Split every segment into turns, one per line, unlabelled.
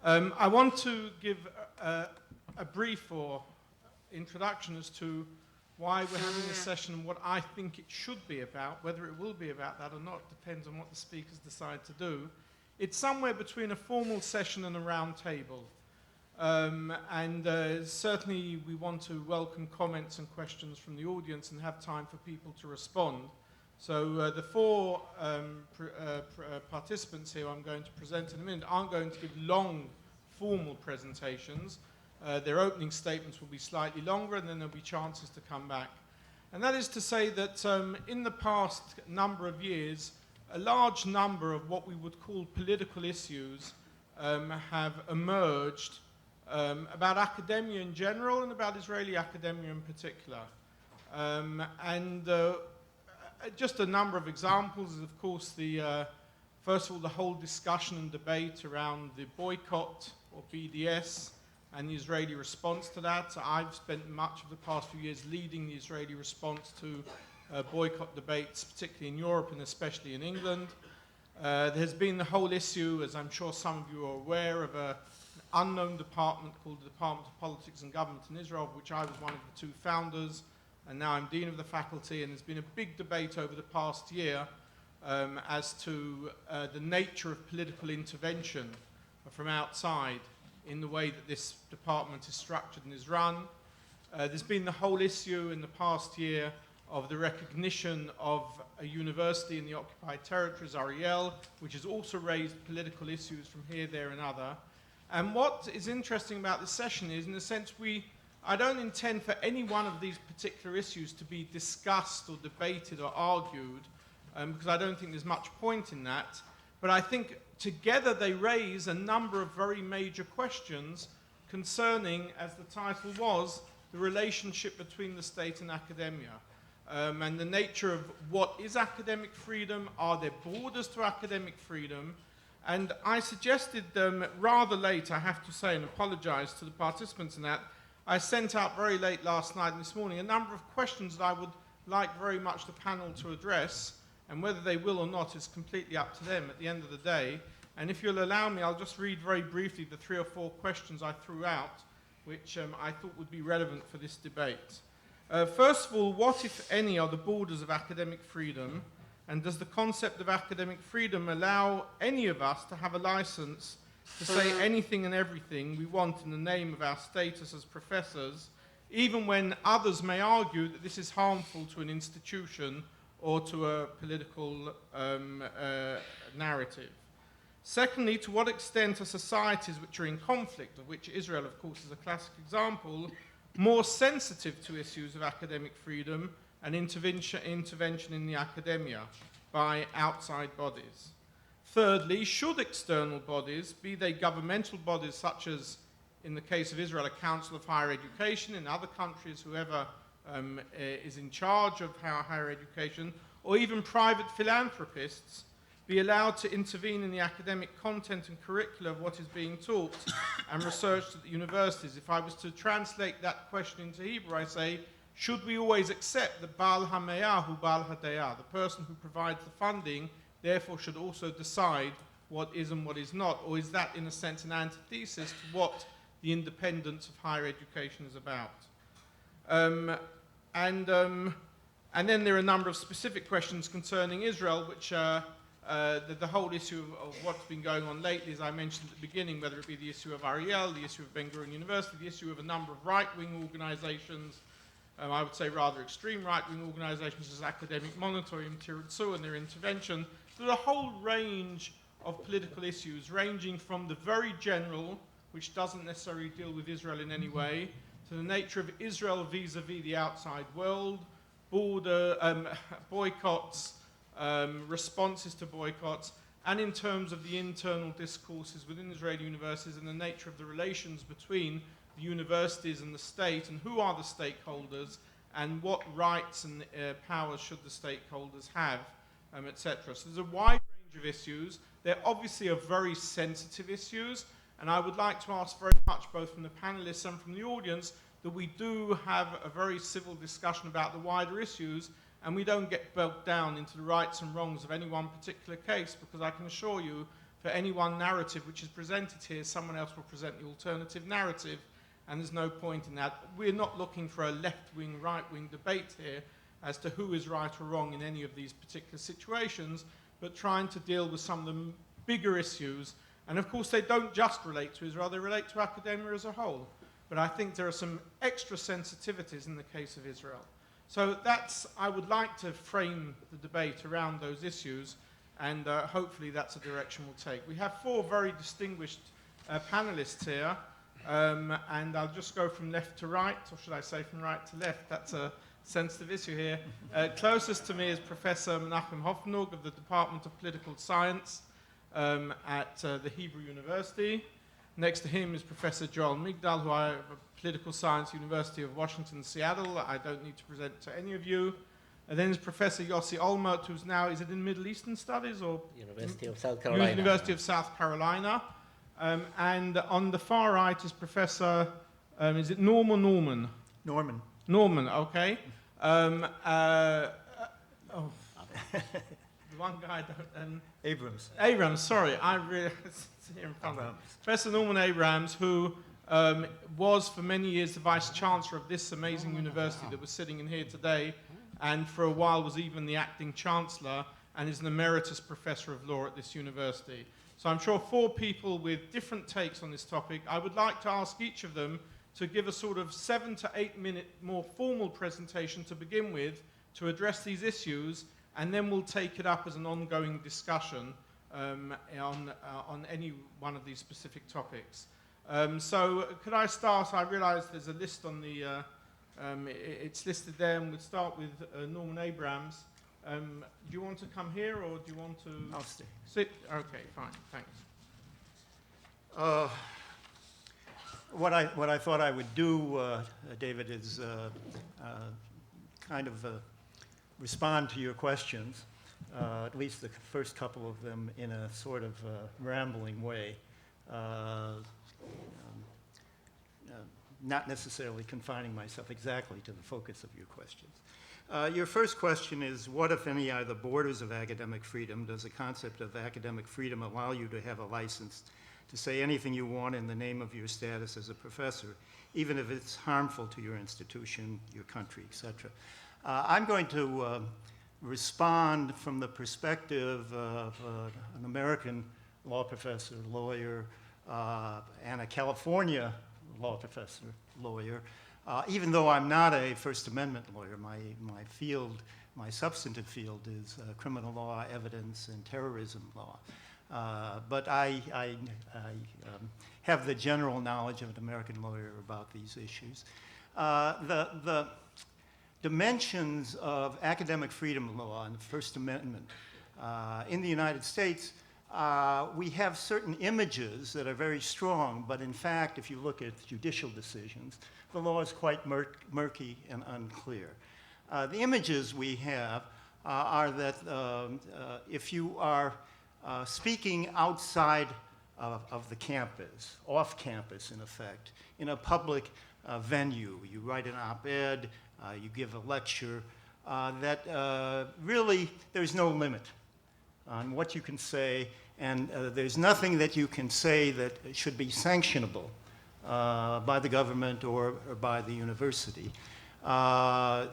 I want to give a brief or introduction as to why we're having this session and what I think it should be about. Whether it will be about that or not depends on what the speakers decide to do. It's somewhere between a formal session and a round table. Certainly we want to welcome comments and questions from the audience and have time for people to respond. So the four participants here I'm going to present in a minute aren't going to give long formal presentations. Their opening statements will be slightly longer and then there'll be chances to come back. And that is to say that in the past number of years, a large number of what we would call political issues have emerged about academia in general and about Israeli academia in particular. Just a number of examples is, of course, first of all, the whole discussion and debate around the boycott, or BDS, and the Israeli response to that. So I've spent much of the past few years leading the Israeli response to boycott debates, particularly in Europe and especially in England. There's been the whole issue, as I'm sure some of you are aware, of an unknown department called the Department of Politics and Government in Israel, of which I was one of the two founders. And now I'm Dean of the faculty, and there's been a big debate over the past year as to the nature of political intervention from outside in the way that this department is structured and is run. There's been the whole issue in the past year of the recognition of a university in the occupied territories, Ariel, which has also raised political issues from here, there, and other. And what is interesting about this session is, in a sense, I don't intend for any one of these particular issues to be discussed or debated or argued, because I don't think there's much point in that. But I think together they raise a number of very major questions concerning, as the title was, the relationship between the state and academia. And the nature of what is academic freedom, are there borders to academic freedom? And I suggested rather late, I have to say, and apologize to the participants in that, I sent out very late last night and this morning a number of questions that I would like very much the panel to address, and whether they will or not is completely up to them at the end of the day. And if you'll allow me, I'll just read very briefly the 3 or 4 questions I threw out, which I thought would be relevant for this debate. First of all, what, if any, are the borders of academic freedom? And does the concept of academic freedom allow any of us to have a license to say anything and everything we want in the name of our status as professors, even when others may argue that this is harmful to an institution or to a political narrative? Secondly, to what extent are societies which are in conflict, of which Israel, of course, is a classic example, more sensitive to issues of academic freedom and intervention in the academia by outside bodies? Thirdly, should external bodies, be they governmental bodies such as, in the case of Israel, a Council of Higher Education, in other countries, whoever is in charge of higher education, or even private philanthropists, be allowed to intervene in the academic content and curricula of what is being taught and researched at the universities? If I was to translate that question into Hebrew, I say, should we always accept that Baal HaMe'ah hu Baal HaDayah, the person who provides the funding, therefore should also decide what is and what is not? Or is that, in a sense, an antithesis to what the independence of higher education is about? And then there are a number of specific questions concerning Israel, which the whole issue of what's been going on lately, as I mentioned at the beginning, whether it be the issue of Ariel, the issue of Ben-Gurion University, the issue of a number of right-wing organizations, I would say rather extreme right-wing organizations as Academic Monitoring, Tiritzu, and their intervention. So there's a whole range of political issues, ranging from the very general, which doesn't necessarily deal with Israel in any way, to the nature of Israel vis-a-vis the outside world, boycotts, responses to boycotts, and in terms of the internal discourses within Israeli universities and the nature of the relations between the universities and the state, and who are the stakeholders, and what rights and powers should the stakeholders have, etc. So there's a wide range of issues. They're obviously very sensitive issues, and I would like to ask very much, both from the panelists and from the audience, that we do have a very civil discussion about the wider issues, and we don't get bogged down into the rights and wrongs of any one particular case, because I can assure you, for any one narrative which is presented here, someone else will present the alternative narrative, and there's no point in that. We're not looking for a left-wing, right-wing debate here as to who is right or wrong in any of these particular situations, but trying to deal with some of the bigger issues. And of course, they don't just relate to Israel, they relate to academia as a whole. But I think there are some extra sensitivities in the case of Israel. So I would like to frame the debate around those issues, and hopefully that's a direction we'll take. We have 4 very distinguished panelists here, and I'll just go from left to right, or should I say from right to left? That's a sensitive issue here. Closest to me is Professor Menachem Hofnung of the Department of Political Science at the Hebrew University. Next to him is Professor Joel Migdal, who I have a Political Science, University of Washington, Seattle. I don't need to present to any of you. And then there's Professor Yossi Olmert, who's now, is it in Middle Eastern Studies or?
University of South Carolina.
University of South Carolina. And on the far right is Professor, is it Norm or Norman?
Norman.
Norman, okay. The one guy,
Abrams.
Abrams, sorry, I really, here in front of me. Professor Norman Abrams, who was for many years the Vice Chancellor of this amazing university that we're sitting in here today, and for a while was even the acting Chancellor, and is an emeritus professor of law at this university. So I'm sure 4 people with different takes on this topic. I would like to ask each of them to give a sort of 7 to 8 minute more formal presentation to begin with to address these issues, and then we'll take it up as an ongoing discussion on any one of these specific topics. So could I start? I realize there's a list on the, it's listed there, and we'll start with Norman Abrams. Do you want to come here, or do you want to?
I'll stay.
Sit? Okay, fine, thanks.
What I thought I would do, David, is kind of respond to your questions, at least the first couple of them, in a sort of rambling way, not necessarily confining myself exactly to the focus of your questions. Your first question is, what, if any, are the borders of academic freedom? Does the concept of academic freedom allow you to have a license to say anything you want in the name of your status as a professor, even if it's harmful to your institution, your country, etc.? I'm going to respond from the perspective of an American law professor, lawyer, and a California law professor, lawyer, even though I'm not a First Amendment lawyer. My field, my substantive field is criminal law, evidence, and terrorism law. But I have the general knowledge of an American lawyer about these issues. The dimensions of academic freedom law and the First Amendment in the United States, we have certain images that are very strong, but in fact, if you look at judicial decisions, the law is quite murky and unclear. The images we have are that if you are speaking outside of the campus, off campus in effect, in a public venue, you write an op-ed, you give a lecture, that really there's no limit on what you can say, and there's nothing that you can say that should be sanctionable by the government or by the university. Now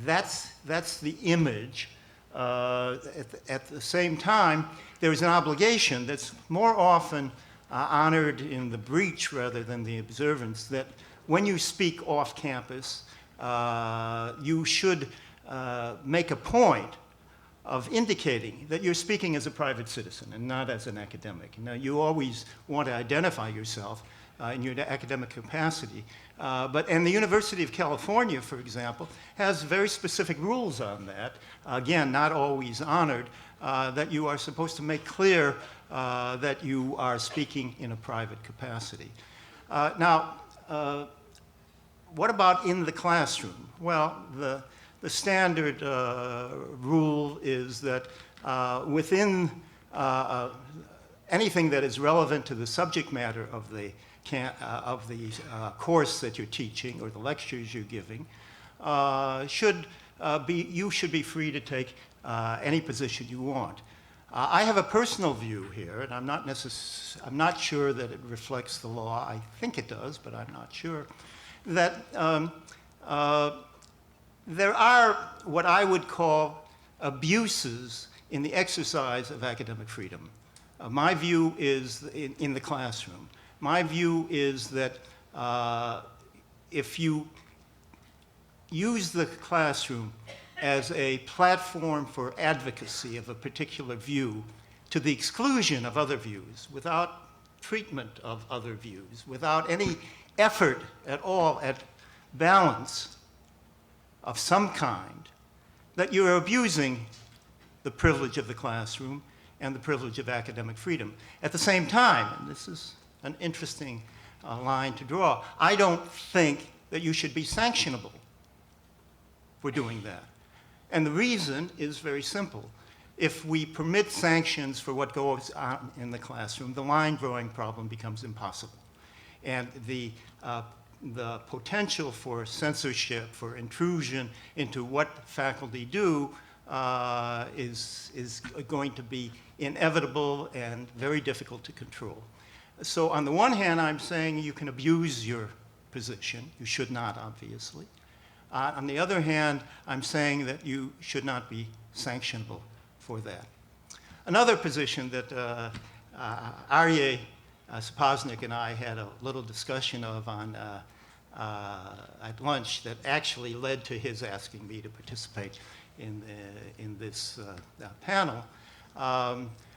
that's the image. At the same time, there's an obligation that's more often honored in the breach rather than the observance, that when you speak off campus, you should make a point of indicating that you're speaking as a private citizen and not as an academic. Now, you always want to identify yourself in your academic capacity, and the University of California, for example, has very specific rules on that, again, not always honored, that you are supposed to make clear that you are speaking in a private capacity. Now, what about in the classroom? Well, the standard rule is that within anything that is relevant to the subject matter of the course that you're teaching or the lectures you're giving, you should be free to take any position you want. I have a personal view here, and I'm not sure that it reflects the law. I think it does, but I'm not sure. That there are what I would call abuses in the exercise of academic freedom. My view is in the classroom. My view is that if you use the classroom as a platform for advocacy of a particular view to the exclusion of other views, without treatment of other views, without any effort at all at balance of some kind, that you're abusing the privilege of the classroom and the privilege of academic freedom. At the same time, and this is an interesting line to draw, I don't think that you should be sanctionable for doing that. And the reason is very simple. If we permit sanctions for what goes on in the classroom, the line drawing problem becomes impossible. And the potential for censorship, for intrusion into what faculty do is going to be inevitable and very difficult to control. So on the one hand, I'm saying you can abuse your position. You should not, obviously. On the other hand, I'm saying that you should not be sanctionable for that. Another position that Aryeh Sapoznik and I had a little discussion of at lunch that actually led to his asking me to participate in this panel.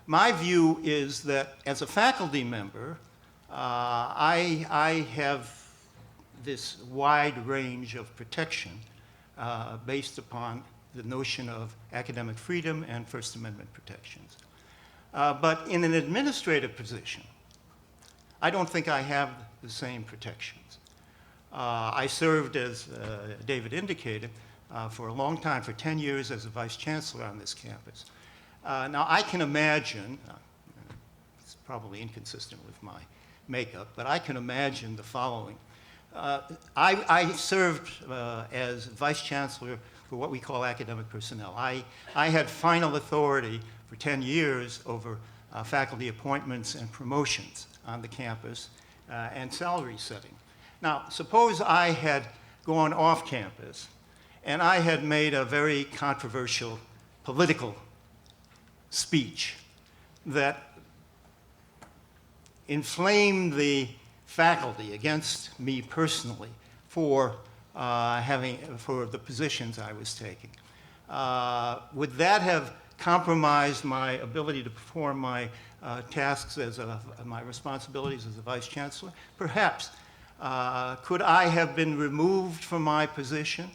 My view is that as a faculty member, I have this wide range of protection based upon the notion of academic freedom and First Amendment protections. But in an administrative position, I don't think I have the same protections. I served, as David indicated, for a long time, for 10 years as a vice chancellor on this campus. Now, I can imagine, it's probably inconsistent with my makeup, but I can imagine the following. I served as vice chancellor for what we call academic personnel. I had final authority for 10 years over faculty appointments and promotions on the campus and salary setting. Now, suppose I had gone off campus and I had made a very controversial political speech that inflamed the faculty against me personally for the positions I was taking. Would that have compromised my ability to perform my tasks my responsibilities as a vice chancellor? Perhaps. Could I have been removed from my position?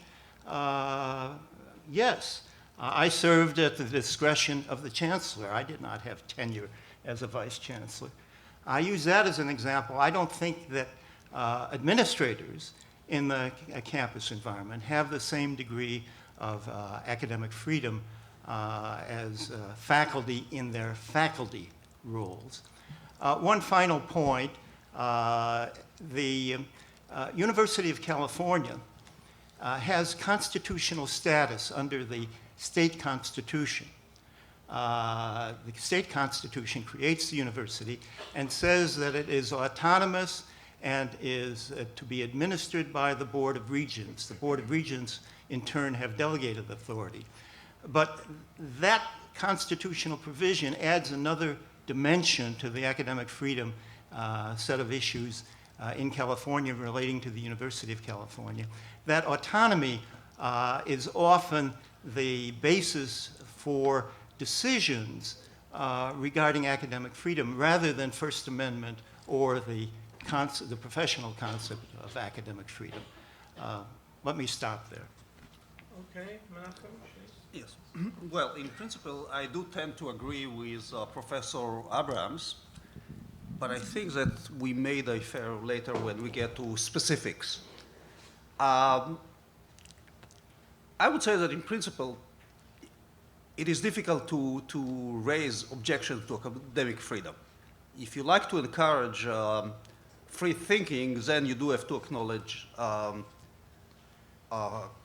Yes. I served at the discretion of the chancellor. I did not have tenure as a vice chancellor. I use that as an example. I don't think that administrators in the campus environment have the same degree of academic freedom as faculty in their faculty roles. One final point, the University of California has constitutional status under the state constitution. The state constitution creates the university and says that it is autonomous and is to be administered by the Board of Regents. The Board of Regents, in turn, have delegated authority. But that constitutional provision adds another dimension to the academic freedom set of issues in California relating to the University of California. That autonomy is often the basis for decisions regarding academic freedom rather than First Amendment or the professional concept of academic freedom. Let me stop there.
Okay, Menachem, please.
Yes. Well, in principle, I do tend to agree with Professor Abrams, but I think that we may differ later when we get to specifics. I would say that in principle, it is difficult to raise objections to academic freedom. If you like to encourage free thinking, then you do have to acknowledge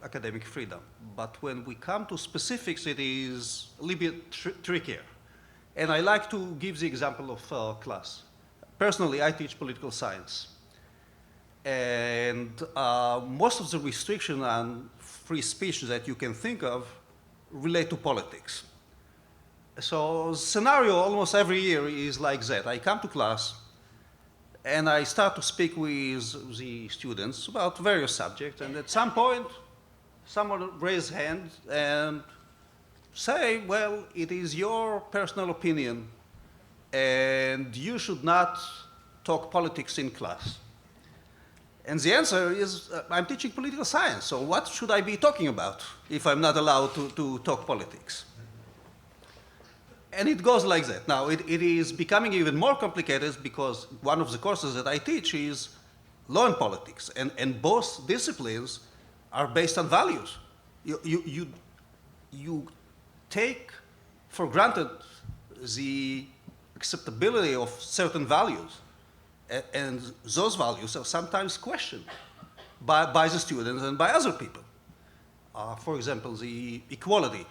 academic freedom. But when we come to specifics, it is a little bit trickier. And I like to give the example of class. Personally, I teach political science. And most of the restriction on free speech that you can think of relate to politics. So the scenario almost every year is like that. I come to class, and I start to speak with the students about various subjects, and at some point, someone raises hand and say, well, it is your personal opinion, and you should not talk politics in class. And the answer is, I'm teaching political science, so what should I be talking about if I'm not allowed to talk politics? And it goes like that. Now, it is becoming even more complicated because one of the courses that I teach is law and politics, and both disciplines are based on values. You take for granted the acceptability of certain values, and those values are sometimes questioned by the students and by other people. For example, the equality,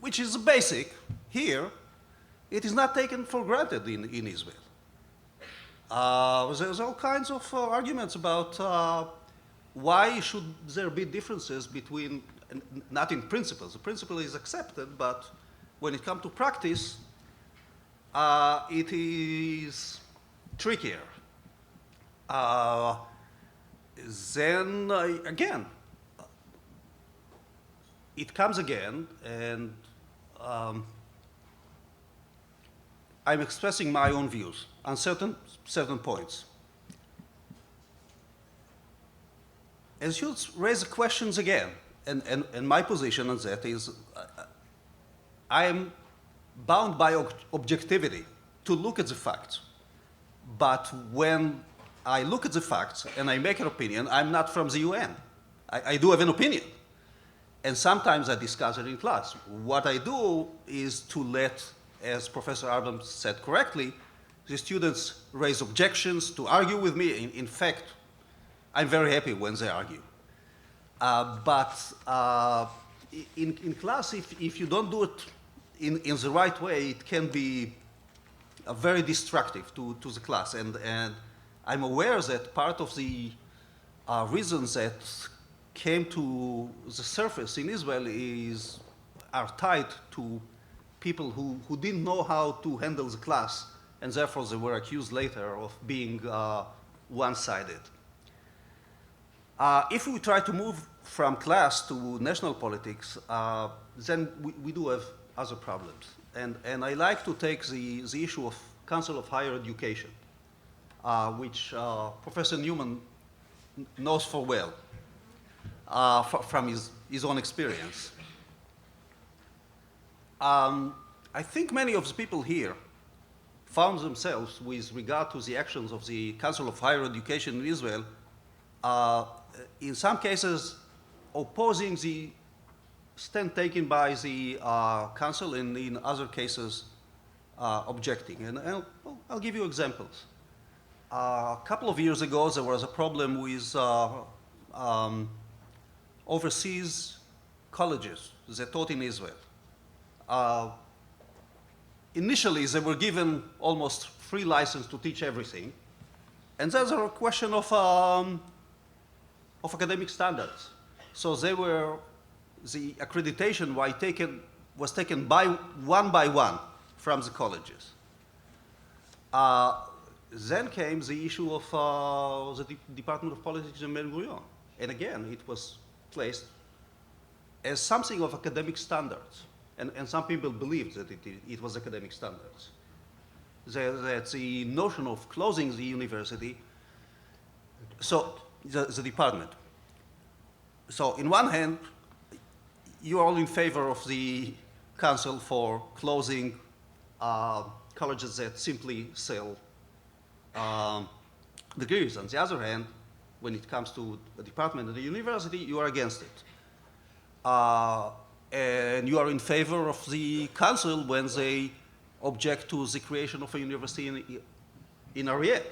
which is basic here, it is not taken for granted in Israel. There's all kinds of arguments about why should there be differences between, not in principles, the principle is accepted, but when it comes to practice, it is trickier. Then again, it comes again, and I'm expressing my own views on certain points. And students raise questions again, and my position on that is I am bound by objectivity to look at the facts. But when I look at the facts and I make an opinion, I'm not from the UN. I do have an opinion. And sometimes I discuss it in class. What I do is to let, as Professor Abrams said correctly, the students raise objections to argue with me. In fact, I'm very happy when they argue. But in class, if you don't do it in the right way, it can be very destructive to the class. And I'm aware that part of the reasons that came to the surface in Israel are tied to people who didn't know how to handle the class, and therefore they were accused later of being one-sided. If we try to move from class to national politics, then we do have other problems. And I like to take the issue of Council of Higher Education, which Professor Newman knows for well from his own experience. I think many of the people here found themselves, with regard to the actions of the Council of Higher Education in Israel, in some cases opposing the stand taken by the council, and in other cases objecting. And I'll give you examples. A couple of years ago, there was a problem with overseas colleges that taught in Israel. Initially, they were given almost free license to teach everything, and there's a question of academic standards. So the accreditation was taken by one from the colleges. Then came the issue of the Department of Politics in Ben-Gurion. And again, it was placed as something of academic standards. And some people believed that it was academic standards. That the notion of closing the university, so the department. So in one hand, you are all in favor of the council for closing colleges that simply sell degrees. On the other hand, when it comes to the department and the university, you are against it. And you are in favor of the council when they object to the creation of a university in Ariel.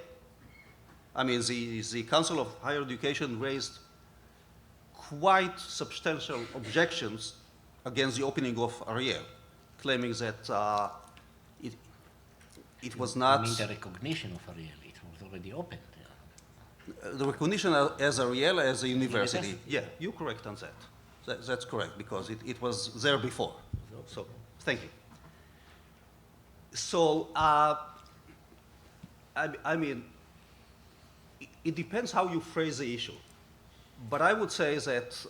I mean, the Council of Higher Education raised quite substantial objections against the opening of Ariel, claiming that it was
You
not
mean the recognition of Ariel? It was already opened.
the recognition as Ariel as a university.
University.
Yeah, you're correct on that. That's correct, because it was there before. So, thank you. So, I mean, it depends how you phrase the issue. But I would say that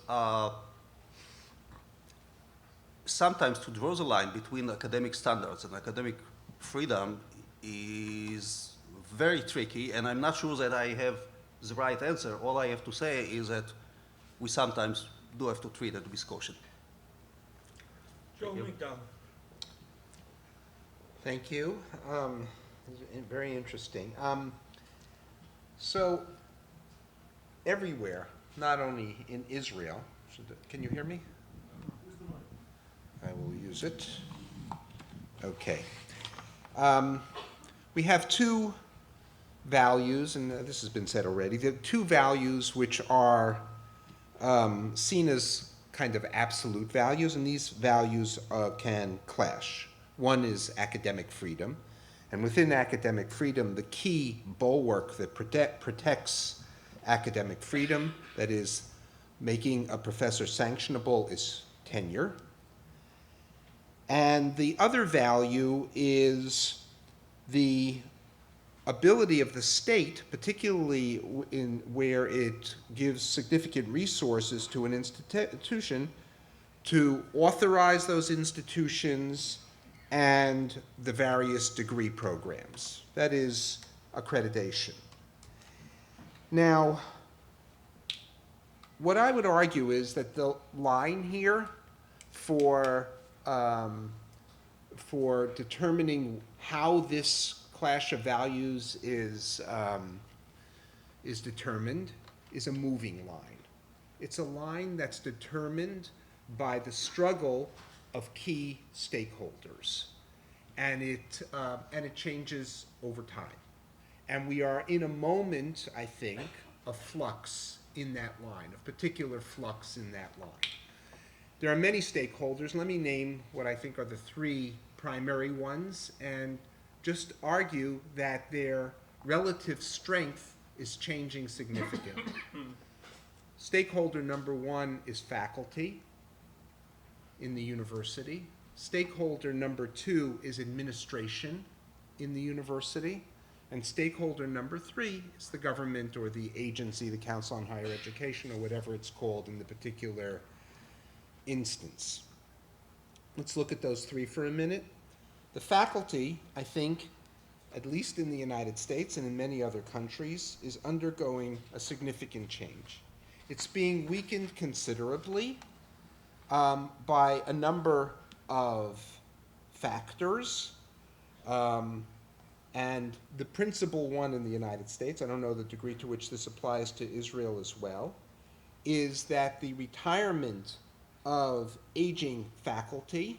sometimes to draw the line between academic standards and academic freedom is very tricky, and I'm not sure that I have the right answer. All I have to say is that we sometimes do have to treat it with caution.
John Migdal.
Thank you. Very interesting. So, everywhere, not only in Israel, can you hear me? I will use it. Okay. We have two values, and this has been said already. There are two values which are seen as kind of absolute values, and these values can clash. One is academic freedom, and within academic freedom, the key bulwark that protects academic freedom, that is, making a professor sanctionable, is tenure. And the other value is the ability of the state, particularly in where it gives significant resources to an institution, to authorize those institutions and the various degree programs. That is accreditation. Now, what I would argue is that the line here for determining how this clash of values is determined is a moving line. It's a line that's determined by the struggle of key stakeholders, and it changes over time. And we are in a moment, I think, of flux in that line, of particular flux in that line. There are many stakeholders. Let me name what I think are the three primary ones, and just argue that their relative strength is changing significantly. Stakeholder number one is faculty in the university. Stakeholder number two is administration in the university. And stakeholder number three is the government or the agency, the Council on Higher Education, or whatever it's called in the particular instance. Let's look at those three for a minute. The faculty, I think, at least in the United States and in many other countries, is undergoing a significant change. It's being weakened considerably by a number of factors. And the principal one in the United States, I don't know the degree to which this applies to Israel as well, is that the retirement of aging faculty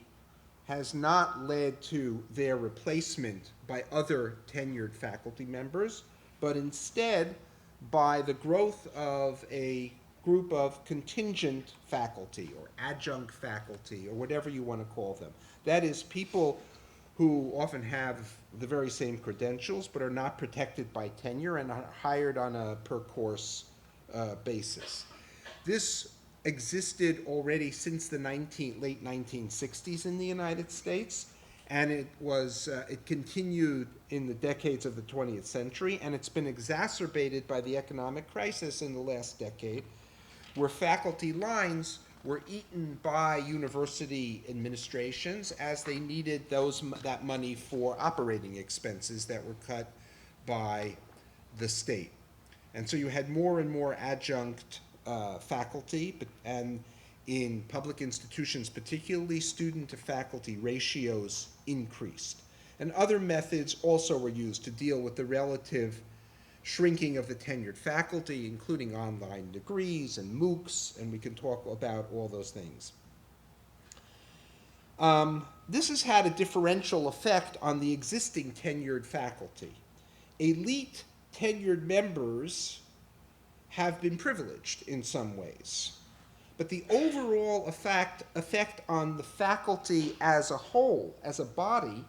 has not led to their replacement by other tenured faculty members, but instead by the growth of a group of contingent faculty or adjunct faculty or whatever you want to call them. That is, people who often have the very same credentials but are not protected by tenure and are hired on a per-course basis. This existed already since the late 1960s in the United States, and it continued in the decades of the 20th century, and it's been exacerbated by the economic crisis in the last decade, where faculty lines were eaten by university administrations as they needed that money for operating expenses that were cut by the state. And so you had more and more adjunct faculty, and in public institutions particularly, student-to-faculty ratios increased. And other methods also were used to deal with the relative shrinking of the tenured faculty, including online degrees and MOOCs, and we can talk about all those things. This has had a differential effect on the existing tenured faculty. Elite tenured members have been privileged in some ways, but the overall effect on the faculty as a whole, as a body,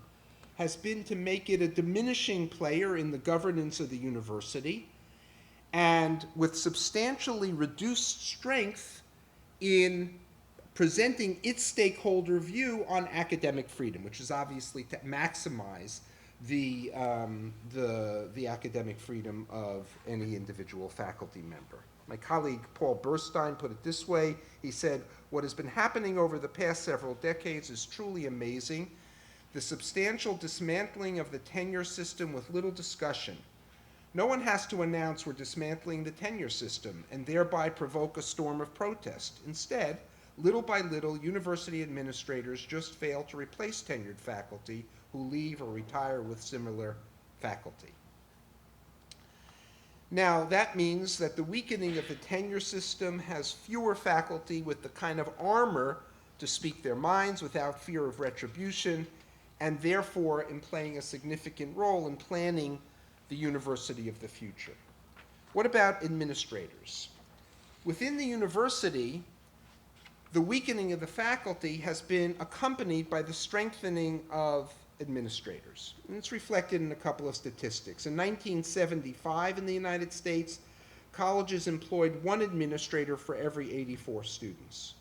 has been to make it a diminishing player in the governance of the university and with substantially reduced strength in presenting its stakeholder view on academic freedom, which is obviously to maximize the academic freedom of any individual faculty member. My colleague Paul Burstein put it this way. He said, "What has been happening over the past several decades is truly amazing. The substantial dismantling of the tenure system with little discussion. No one has to announce we're dismantling the tenure system and thereby provoke a storm of protest. Instead, little by little, university administrators just fail to replace tenured faculty who leave or retire with similar faculty." Now, that means that the weakening of the tenure system has fewer faculty with the kind of armor to speak their minds without fear of retribution, and therefore in playing a significant role in planning the university of the future. What about administrators? Within the university, the weakening of the faculty has been accompanied by the strengthening of administrators. And it's reflected in a couple of statistics. In 1975 in the United States, colleges employed one administrator for every 84 students.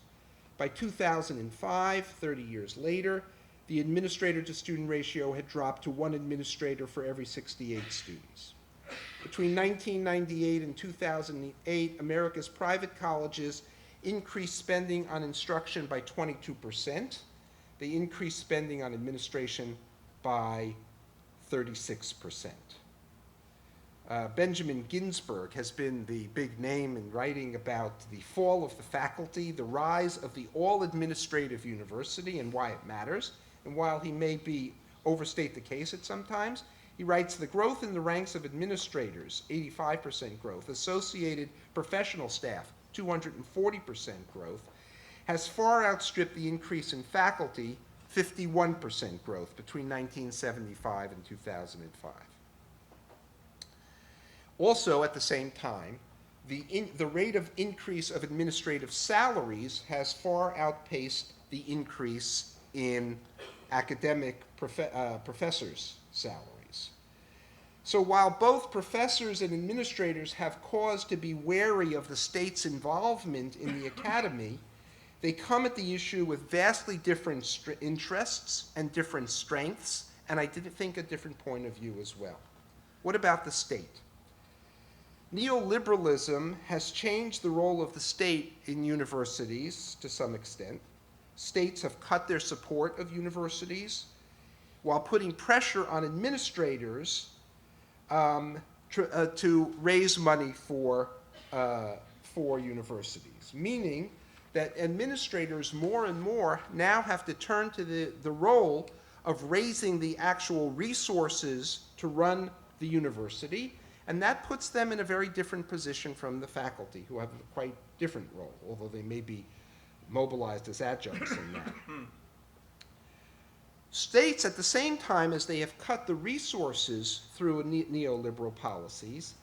By 2005, 30 years later, the administrator-to-student ratio had dropped to one administrator for every 68 students. Between 1998 and 2008, America's private colleges increased spending on instruction by 22%. They increased spending on administration by 36%. Benjamin Ginsberg has been the big name in writing about the fall of the faculty, the rise of the all-administrative university and why it matters. And while he may overstate the case at some times, he writes, "The growth in the ranks of administrators, 85% growth, associated professional staff, 240% growth, has far outstripped the increase in faculty, 51% growth between 1975 and 2005. Also, at the same time, the rate of increase of administrative salaries has far outpaced the increase in academic professors' salaries. So while both professors and administrators have cause to be wary of the state's involvement in the academy, they come at the issue with vastly different interests and different strengths, and I think a different point of view as well. What about the state? Neoliberalism has changed the role of the state in universities to some extent. States have cut their support of universities while putting pressure on administrators to raise money for universities, meaning that administrators more and more now have to turn to the role of raising the actual resources to run the university, and that puts them in a very different position from the faculty, who have a quite different role, although they may be mobilized as adjuncts in that. States, at the same time as they have cut the resources through neoliberal policies,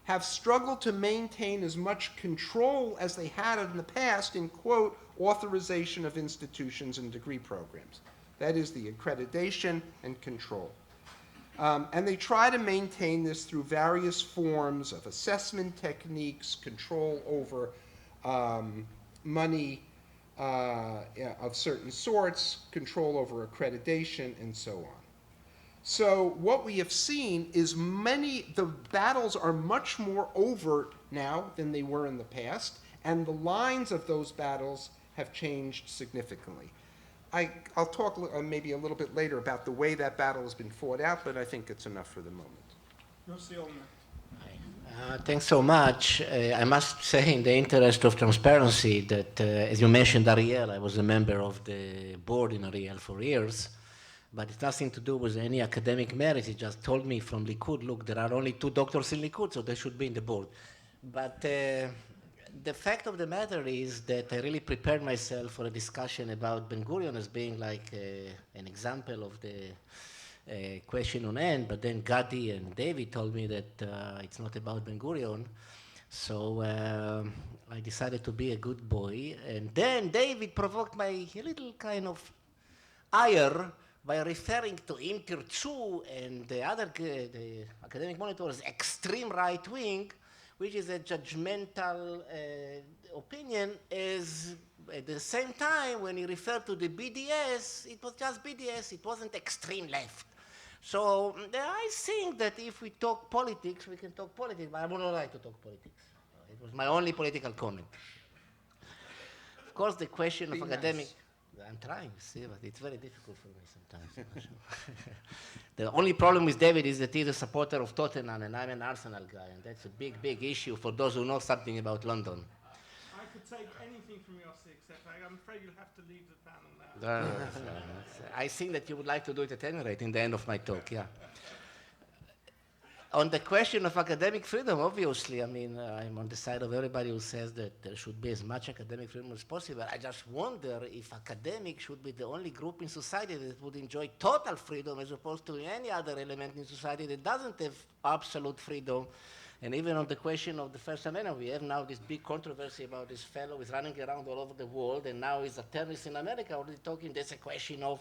have struggled to maintain as much control as they had in the past in, quote, authorization of institutions and degree programs. That is the accreditation and control. And they try to maintain this through various forms of assessment techniques, control over money of certain sorts, control over accreditation, and so on. So what we have seen is the battles are much more overt now than they were in the past, and the lines of those battles have changed significantly. I'll talk maybe a little bit later about the way that battle has been fought out, but I think it's enough for the moment.
Yossi, Olmert.
Thanks so much. I must say, in the interest of transparency, that as you mentioned, Ariel, I was a member of the board in Ariel for years, but it's nothing to do with any academic merit. He just told me from Likud, look, there are only 2 doctors in Likud, so they should be in the board. But the fact of the matter is that I really prepared myself for a discussion about Ben-Gurion as being like an example of the question on end, but then Gadi and David told me that it's not about Ben-Gurion. So I decided to be a good boy. And then David provoked my little kind of ire by referring to Im Tirtzu and the other the academic monitors extreme right wing, which is a judgmental opinion, is at the same time when he referred to the BDS, it was just BDS, it wasn't extreme left. So I think that if we talk politics, we can talk politics, but I would not like to talk politics. It was my only political comment. Of course, the question of academic... I'm trying, see, but it's very difficult for me sometimes. The only problem with David is that he's a supporter of Tottenham and I'm an Arsenal guy, and that's a big, big issue for those who know something about London.
I could take anything from Yossi, except I'm afraid you'll have to leave the panel now.
I think that you would like to do it at any rate in the end of my talk, yeah. On the question of academic freedom, obviously, I mean, I'm on the side of everybody who says that there should be as much academic freedom as possible. I just wonder if academics should be the only group in society that would enjoy total freedom as opposed to any other element in society that doesn't have absolute freedom. And even on the question of the First Amendment, we have now this big controversy about this fellow who is running around all over the world, and now he's attorneys in America already talking, there's a question of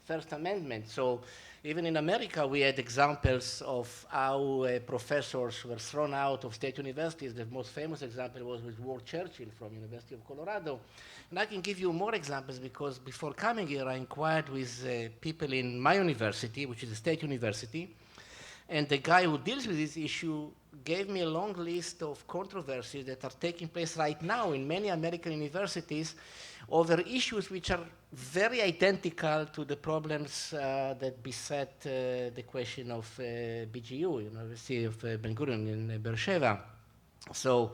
First Amendment. So even in America, we had examples of how professors were thrown out of state universities. The most famous example was with Ward Churchill from University of Colorado. And I can give you more examples because before coming here, I inquired with people in my university, which is a state university, and the guy who deals with this issue gave me a long list of controversies that are taking place right now in many American universities over issues which are very identical to the problems that beset the question of BGU, University of Ben-Gurion in Beersheba. So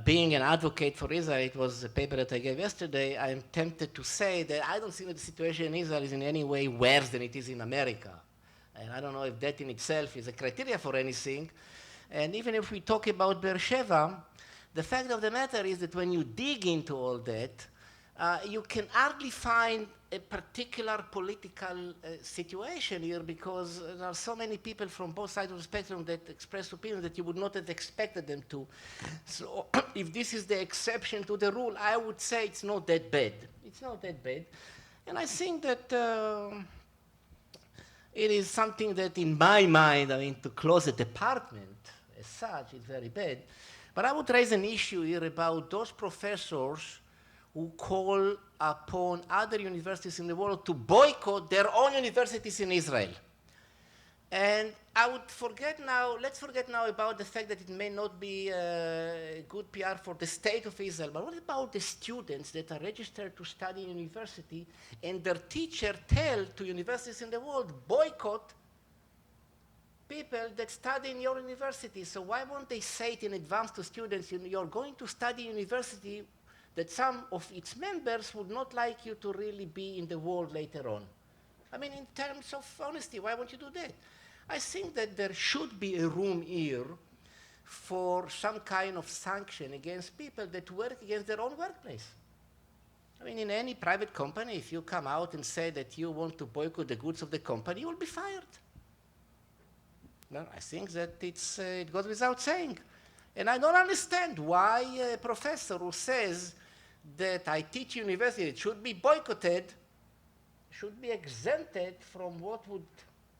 being an advocate for Israel, it was a paper that I gave yesterday, I'm tempted to say that I don't think that the situation in Israel is in any way worse than it is in America. And I don't know if that in itself is a criteria for anything. And even if we talk about Beersheba, the fact of the matter is that when you dig into all that, you can hardly find a particular political situation here because there are so many people from both sides of the spectrum that express opinions that you would not have expected them to. So if this is the exception to the rule, I would say it's not that bad. It's not that bad. And I think that it is something that in my mind, I mean, to close a department as such is very bad. But I would raise an issue here about those professors who call upon other universities in the world to boycott their own universities in Israel. And I would let's forget now about the fact that it may not be good PR for the state of Israel, but what about the students that are registered to study in university and their teacher tell to universities in the world, boycott people that study in your university. So why won't they say it in advance to students, you're going to study university that some of its members would not like you to really be in the world later on? I mean, in terms of honesty, why won't you do that? I think that there should be a room here for some kind of sanction against people that work against their own workplace. I mean, in any private company, if you come out and say that you want to boycott the goods of the company, you will be fired. No, I think that it goes without saying. And I don't understand why a professor who says that I teach university, it should be boycotted, should be exempted from what would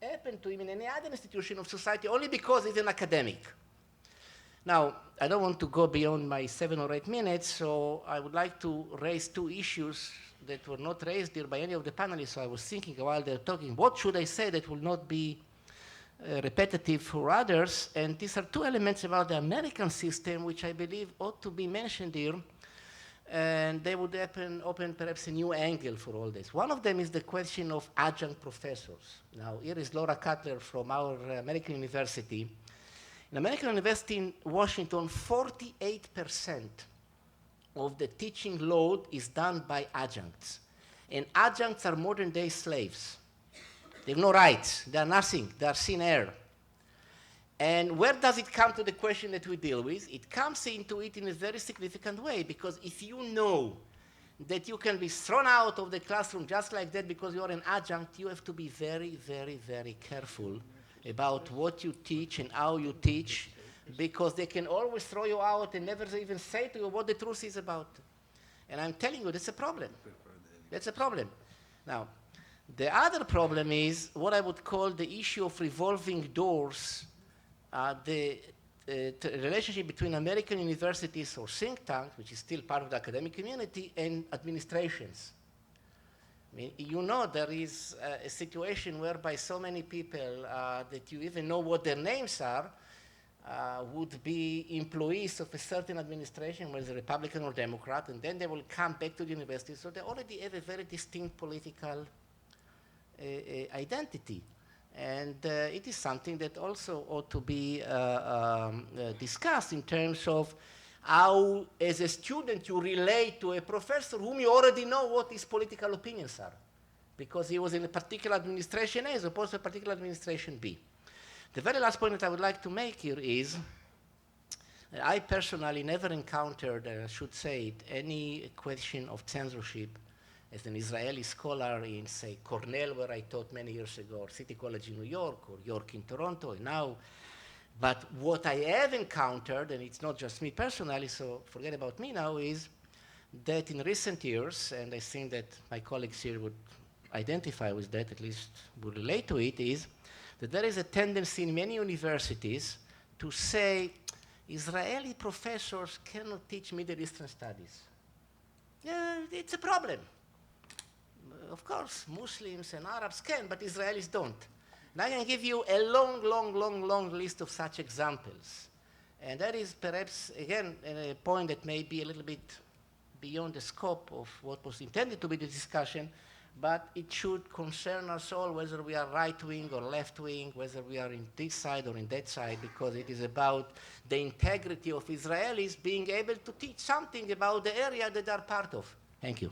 happen to him in any other institution of society only because he's an academic. Now, I don't want to go beyond my 7 or 8 minutes, so I would like to raise 2 issues that were not raised here by any of the panelists. So I was thinking while they're talking, what should I say that will not be repetitive for others? And these are 2 elements about the American system which I believe ought to be mentioned here. And they would open perhaps a new angle for all this. One of them is the question of adjunct professors. Now, here is Laura Cutler from our American university. In American University in Washington, 48% of the teaching load is done by adjuncts. And adjuncts are modern-day slaves. They have no rights. They are nothing. They are thin air. And where does it come to the question that we deal with? It comes into it in a very significant way, because if you know that you can be thrown out of the classroom just like that because you're an adjunct, you have to be very, very, very careful about what you teach and how you teach, because they can always throw you out and never even say to you what the truth is about. And I'm telling you, that's a problem. That's a problem. Now, The other problem is what I would call the issue of revolving doors, the relationship between American universities or think tanks, which is still part of the academic community, and administrations. I mean, you know, there is a situation whereby so many people that you even know what their names are would be employees of a certain administration, whether Republican or Democrat, and then they will come back to the university. So they already have a very distinct political identity. And it is something that also ought to be discussed in terms of how, as a student, you relate to a professor whom you already know what his political opinions are, because he was in a particular administration A as opposed to a particular administration B. The very last point that I would like to make here is that I personally never encountered, I should say it, any question of censorship as an Israeli scholar in, say, Cornell, where I taught many years ago, or City College in New York, or York in Toronto, and now. But what I have encountered, and it's not just me personally, so forget about me now, is that in recent years, and I think that my colleagues here would identify with that, at least would relate to it, is that there is a tendency in many universities to say Israeli professors cannot teach Middle Eastern studies. Yeah, it's a problem. Of course, Muslims and Arabs can, but Israelis don't. And I can give you a long list of such examples. And that is perhaps, again, a point that may be a little bit beyond the scope of what was intended to be the discussion, but it should concern us all, whether we are right-wing or left-wing, whether we are in this side or in that side, because it is about the integrity of Israelis being able to teach something about the area that they are part of. Thank you.